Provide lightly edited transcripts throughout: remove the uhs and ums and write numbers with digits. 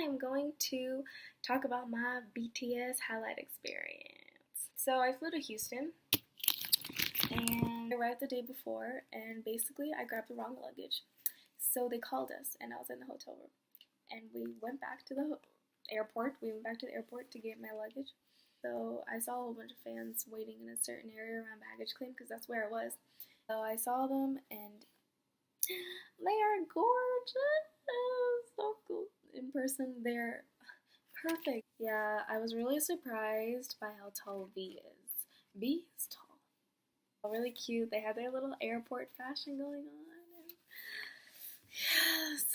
I'm going to talk about my BTS highlight experience. So I flew to Houston and I arrived the day before, and basically I grabbed the wrong luggage. So they called us and I was in the hotel room, and we went back to the airport. We went back to the airport to get my luggage. So I saw a whole bunch of fans waiting in a certain area around baggage claim because that's where it was. So I saw them and they are gorgeous. So cool. In person, they're perfect. Yeah, I was really surprised by how tall V is. V is tall. Really cute. They had their little airport fashion going on. And yes.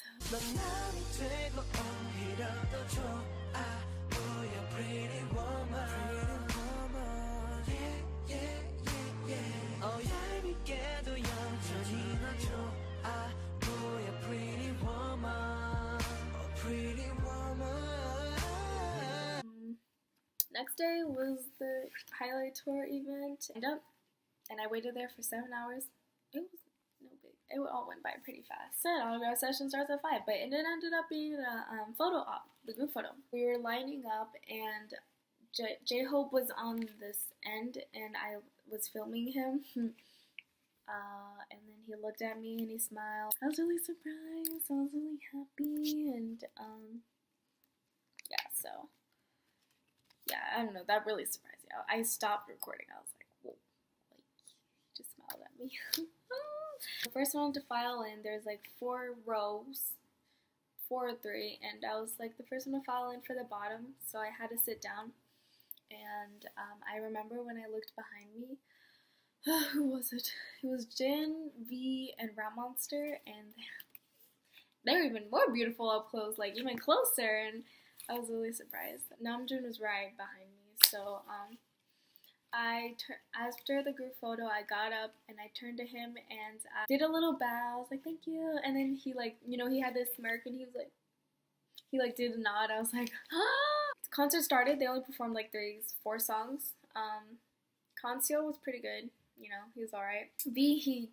Next day was the highlight tour event. And I waited there for 7 hours. It was no big. It all went by pretty fast. The autograph session starts at 5, but it ended up being a photo op, the group photo. We were lining up, and J-Hope was on this end, and I was filming him. And then he looked at me and he smiled. I was really surprised. I was really happy, and yeah. So yeah, I don't know. That really surprised me. I stopped recording. I was like, whoa, like he just smiled at me. The first one to file in, there's like 4 rows, 4 or 3, and I was like the first one to file in for the bottom, so I had to sit down. And I remember when I looked behind me, who was it? It was Jin, V, and Rat Monster, and they're even more beautiful up close, like even closer, and I was really surprised. Namjoon was right behind me, so after the group photo, I got up and I turned to him and I did a little bow. I was like, thank you. And then he he had this smirk and he did a nod. I was like, ah! The concert started. They only performed like 4 songs. Conseo was pretty good. He was alright. V, he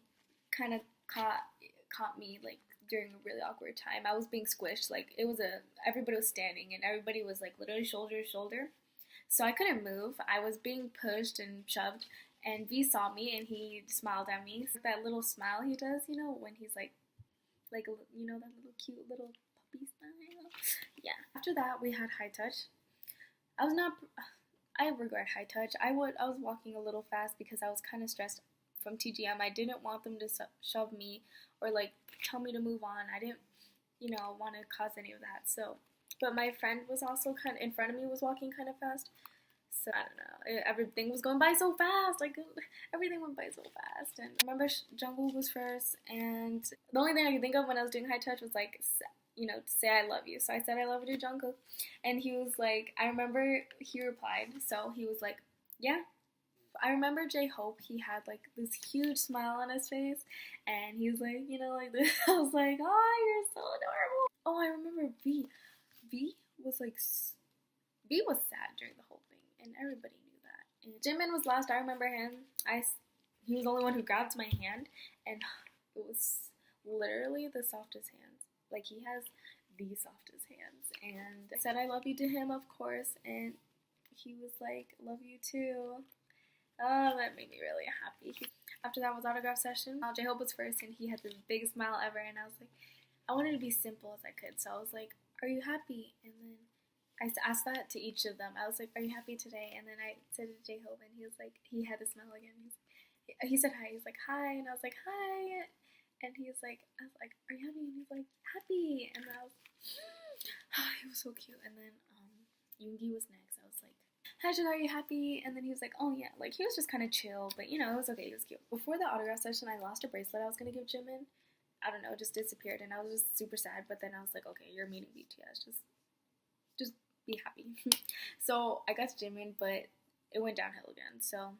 kind of caught me like during a really awkward time. I was being squished. Like everybody was standing and everybody was like literally shoulder to shoulder. So I couldn't move. I was being pushed and shoved, and V saw me and he smiled at me. So that little smile he does, when he's like that little cute little puppy smile. Yeah. After that, we had high touch. I regret high touch. I was walking a little fast because I was kind of stressed from TGM. I didn't want them to shove me or like tell me to move on. I didn't, want to cause any of that. So. But my friend was also kind of in front of me, was walking kind of fast. So I don't know. Everything was going by so fast. Like everything went by so fast. And I remember Jungkook was first, and the only thing I could think of when I was doing high touch was like, to say I love you. So I said I love you to Jungkook, and he was like, I remember he replied. So he was like, yeah. I remember J-Hope, he had like this huge smile on his face, and he was like, like this. I was like, oh, you're so adorable. Oh, I remember V was sad during the whole thing, and everybody knew that. And Jimin was last. I remember him. He was the only one who grabbed my hand, and it was literally the softest hands. Like, he has the softest hands. And I said I love you to him, of course, and he was like, love you too. Oh, that made me really happy. After that was autograph session. J-Hope was first, and he had the biggest smile ever, and I was like, I wanted to be simple as I could, so I was like, are you happy? And then I asked that to each of them. I was like, are you happy today? And then I said to J-Hope, and he was like, he had a smile again. He said hi. He was like, hi. And I was like, hi. And I was like, are you happy? And he was like, happy. And I was, he was so cute. And then Yoongi was next. I was like, hi, Jin, are you happy? And then he was like, oh yeah. Like, he was just kind of chill, but it was okay. He was cute. Before the autograph session, I lost a bracelet I was going to give Jimin. I don't know, it just disappeared, and I was just super sad. But then I was like, okay, you're meeting BTS, just be happy. So I got to Jimin, but it went downhill again. So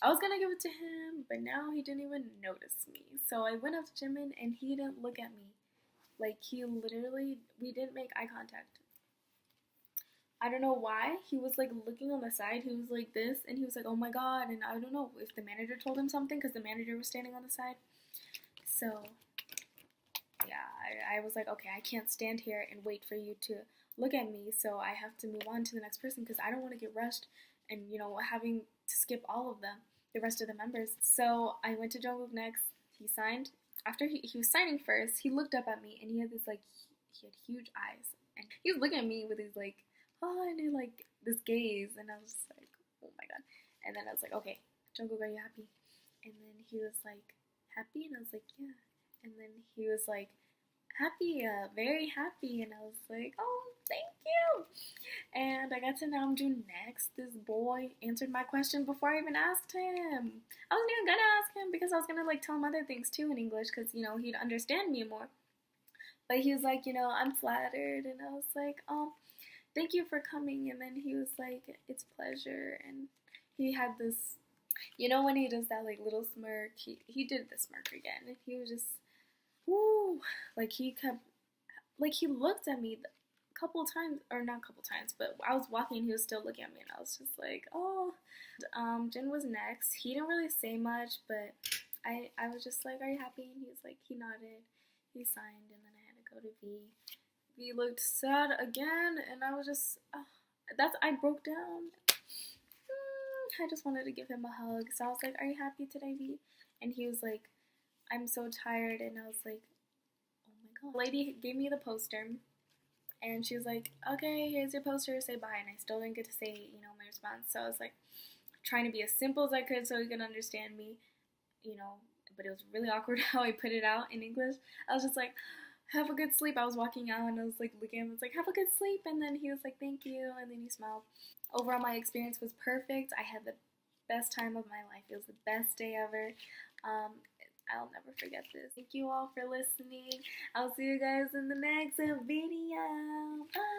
I was gonna give it to him, but now he didn't even notice me. So I went up to Jimin, and he didn't look at me. Like, we didn't make eye contact. I don't know why. He was like looking on the side. He was like this, and he was like, oh my god. And I don't know if the manager told him something, because the manager was standing on the side. So yeah, I was like, okay, I can't stand here and wait for you to look at me, so I have to move on to the next person because I don't want to get rushed and, you know, having to skip all of them, the rest of the members. So I went to Jungkook next. He signed. After he was signing first, he looked up at me and he had this like, he had huge eyes. And he was looking at me with his like, oh, and he, like this gaze. And I was just like, oh my god. And then I was like, okay, Jungkook, are you happy? And then he was like, happy? And I was like, yeah. And then he was like, happy, very happy. And I was like, oh, thank you. And I got to Namjoon next. This boy answered my question before I even asked him. I wasn't even gonna ask him because I was gonna like tell him other things too in English because, you know, he'd understand me more. But he was like, you know, I'm flattered. And I was like, oh, thank you for coming. And then he was like, it's a pleasure. And he had this, you know, when he does that like little smirk, he did the smirk again. And he was just, woo, like he kept, like he looked at me a couple times, or not a couple times, but I was walking and he was still looking at me and I was just like, oh. Jin was next. He didn't really say much, but I was just like, are you happy? And he was like, he nodded, he signed, and then I had to go to V. V looked sad again, and I was just, I broke down. I just wanted to give him a hug, so I was like, are you happy today, V? And he was like, I'm so tired, and I was like, oh my god. The lady gave me the poster, and she was like, okay, here's your poster, say bye, and I still didn't get to say, you know, my response, so I was like, trying to be as simple as I could so he could understand me, you know, but it was really awkward how I put it out in English. I was just like, have a good sleep. I was walking out and I was like looking at him, I was like, have a good sleep, and then he was like, thank you, and then he smiled. Overall, my experience was perfect. I had the best time of my life. It was the best day ever. I'll never forget this. Thank you all for listening. I'll see you guys in the next video. Bye.